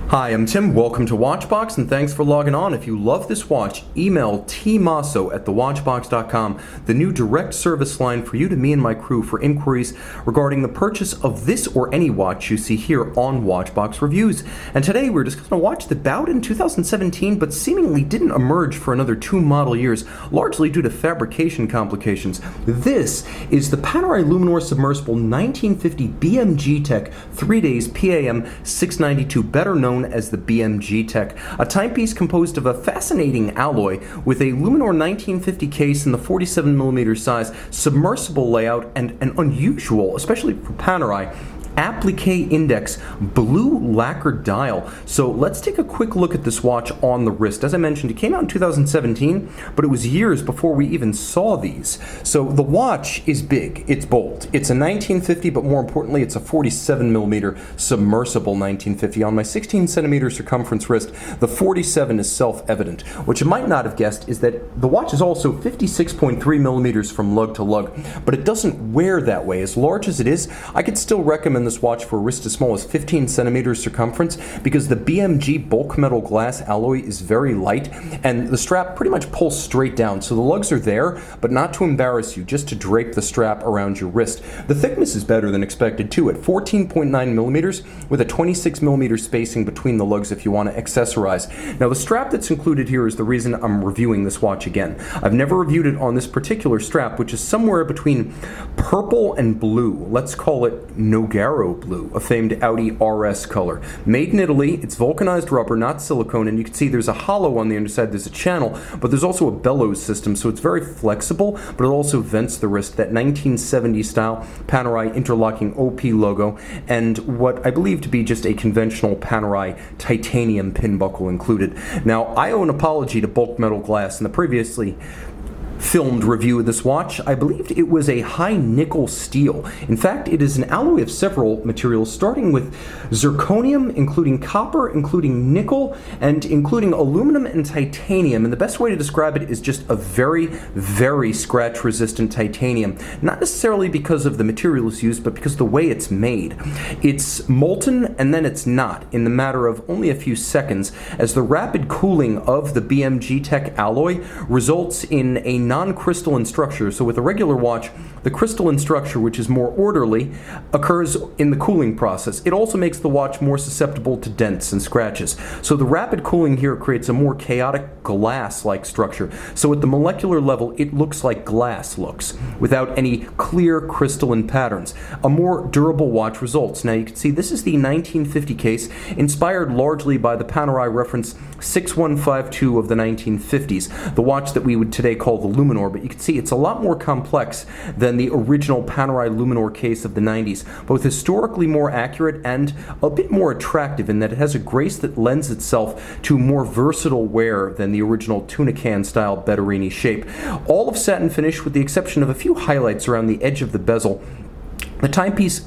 Hi, I'm Tim. Welcome to Watchbox, and thanks for logging on. If you love this watch, email tmosso@thewatchbox.com, the new direct service line for you to me and my crew for inquiries regarding the purchase of this or any watch you see here on Watchbox Reviews. And today we're discussing a watch that bowed in 2017 but seemingly didn't emerge for another 2 model years, largely due to fabrication complications. This is the Panerai Luminor Submersible 1950 BMG-Tech 3 days PAM00692, better known as the BMG-Tech, a timepiece composed of a fascinating alloy with a Luminor 1950 case in the 47mm size, submersible layout, and an unusual, especially for Panerai, applique index blue lacquer dial. So let's take a quick look at this watch on the wrist. As I mentioned, it came out in 2017, but it was years before we even saw these. So the watch is big, it's bold. It's a 1950, but more importantly, it's a 47mm submersible 1950. On my 16cm circumference wrist, the 47 is self-evident. What you might not have guessed is that the watch is also 56.3mm from lug to lug, but it doesn't wear that way. As large as it is, I could still recommend this watch for a wrist as small as 15cm circumference because the BMG bulk metal glass alloy is very light and the strap pretty much pulls straight down. So the lugs are there, but not to embarrass you, just to drape the strap around your wrist. The thickness is better than expected too, at 14.9mm with a 26mm spacing between the lugs if you want to accessorize. Now the strap that's included here is the reason I'm reviewing this watch again. I've never reviewed it on this particular strap, which is somewhere between purple and blue. Let's call it Nogaro blue, a famed Audi RS color. Made in Italy, it's vulcanized rubber, not silicone, and you can see there's a hollow on the underside, there's a channel, but there's also a bellows system, so it's very flexible, but it also vents the wrist, that 1970 style Panerai interlocking OP logo, and what I believe to be just a conventional Panerai titanium pin buckle included. Now, I owe an apology to bulk metal glass. In the previously filmed review of this watch, I believed it was a high nickel steel. In fact, it is an alloy of several materials, starting with zirconium, including copper, including nickel, and including aluminum and titanium. And the best way to describe it is just a very, very scratch-resistant titanium. Not necessarily because of the materials used, but because of the way it's made. It's molten and then it's not in the matter of only a few seconds, as the rapid cooling of the BMG-Tech alloy results in a non-crystalline structure. So with a regular watch, the crystalline structure, which is more orderly, occurs in the cooling process. It also makes the watch more susceptible to dents and scratches. So the rapid cooling here creates a more chaotic glass-like structure. So at the molecular level, it looks like glass looks, without any clear crystalline patterns. A more durable watch results. Now you can see this is the 1950 case, inspired largely by the Panerai reference 6152 of the 1950s, the watch that we would today call the Luminor, but you can see it's a lot more complex than the original Panerai Luminor case of the 90s, both historically more accurate and a bit more attractive in that it has a grace that lends itself to more versatile wear than the original tuna can style Betterini shape. All of satin finish with the exception of a few highlights around the edge of the bezel. The timepiece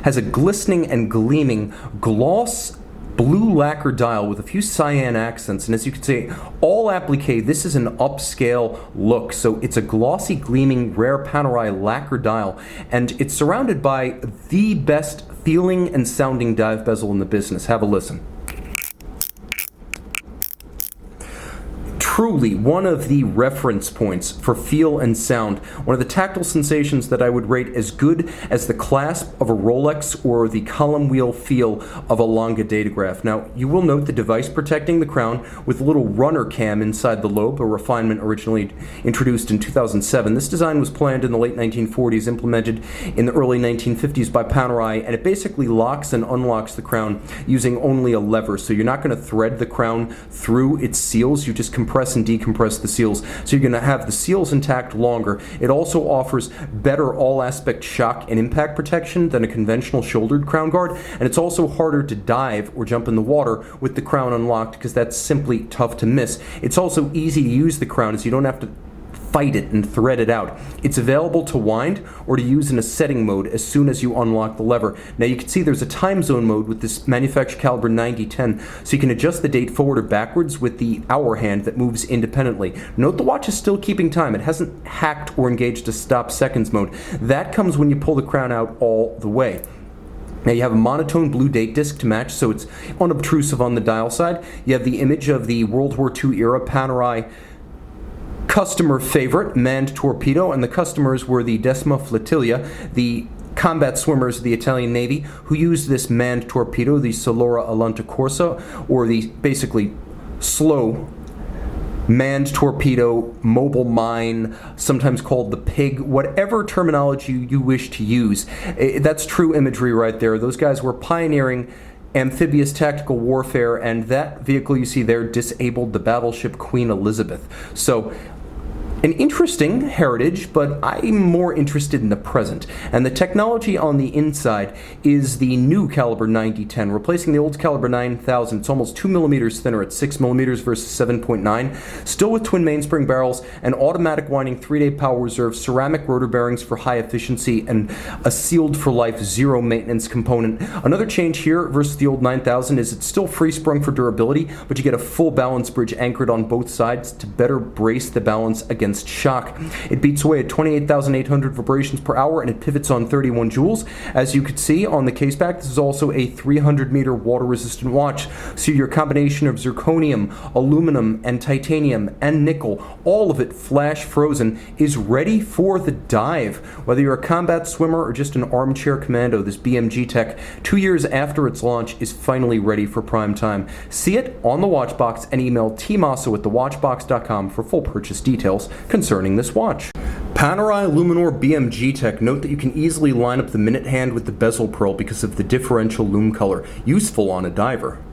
has a glistening and gleaming gloss blue lacquer dial with a few cyan accents, and as you can see, all applique. This is an upscale look, so it's a glossy, gleaming, rare Panerai lacquer dial, and it's surrounded by the best feeling and sounding dive bezel in the business. Have a listen. Truly one of the reference points for feel and sound, one of the tactile sensations that I would rate as good as the clasp of a Rolex or the column wheel feel of a Lange datograph. Now, you will note the device protecting the crown with a little runner cam inside the lobe, a refinement originally introduced in 2007. This design was planned in the late 1940s, implemented in the early 1950s by Panerai, and it basically locks and unlocks the crown using only a lever. So you're not going to thread the crown through its seals, you just compress and decompress the seals, so you're going to have the seals intact longer. It also offers better all-aspect shock and impact protection than a conventional shouldered crown guard, and it's also harder to dive or jump in the water with the crown unlocked because that's simply tough to miss. It's also easy to use the crown as you don't have to fight it and thread it out. It's available to wind or to use in a setting mode as soon as you unlock the lever. Now you can see there's a time zone mode with this manufacturer caliber 9010, so you can adjust the date forward or backwards with the hour hand that moves independently. Note the watch is still keeping time. It hasn't hacked or engaged a stop seconds mode. That comes when you pull the crown out all the way. Now you have a monotone blue date disc to match, so it's unobtrusive on the dial side. You have the image of the World War II era Panerai customer favorite manned torpedo, and the customers were the 10th Flotilla, the combat swimmers of the Italian Navy, who used this manned torpedo, the Solora Alunta Corsa, or the basically slow manned torpedo, mobile mine, sometimes called the pig, whatever terminology you wish to use. That's true imagery right there. Those guys were pioneering amphibious tactical warfare, and that vehicle you see there disabled the battleship Queen Elizabeth. So, an interesting heritage, but I'm more interested in the present. And the technology on the inside is the new caliber 9010, replacing the old caliber 9000. It's almost 2 millimeters thinner at 6 millimeters versus 7.9. Still with twin mainspring barrels, an automatic winding 3-day power reserve, ceramic rotor bearings for high efficiency, and a sealed for life zero maintenance component. Another change here versus the old 9000 is it's still free sprung for durability, but you get a full balance bridge anchored on both sides to better brace the balance against shock. It beats away at 28,800 vibrations per hour, and it pivots on 31 joules. As you could see on the case back, this is also a 300-meter water-resistant watch. So your combination of zirconium, aluminum, and titanium, and nickel, all of it flash frozen, is ready for the dive. Whether you're a combat swimmer or just an armchair commando, this BMG-Tech, 2 years after its launch, is finally ready for prime time. See it on the watch box and email tmosso@thewatchbox.com for full purchase details concerning this watch. Panerai Luminor BMG-Tech. Note that you can easily line up the minute hand with the bezel pearl because of the differential lume color, useful on a diver.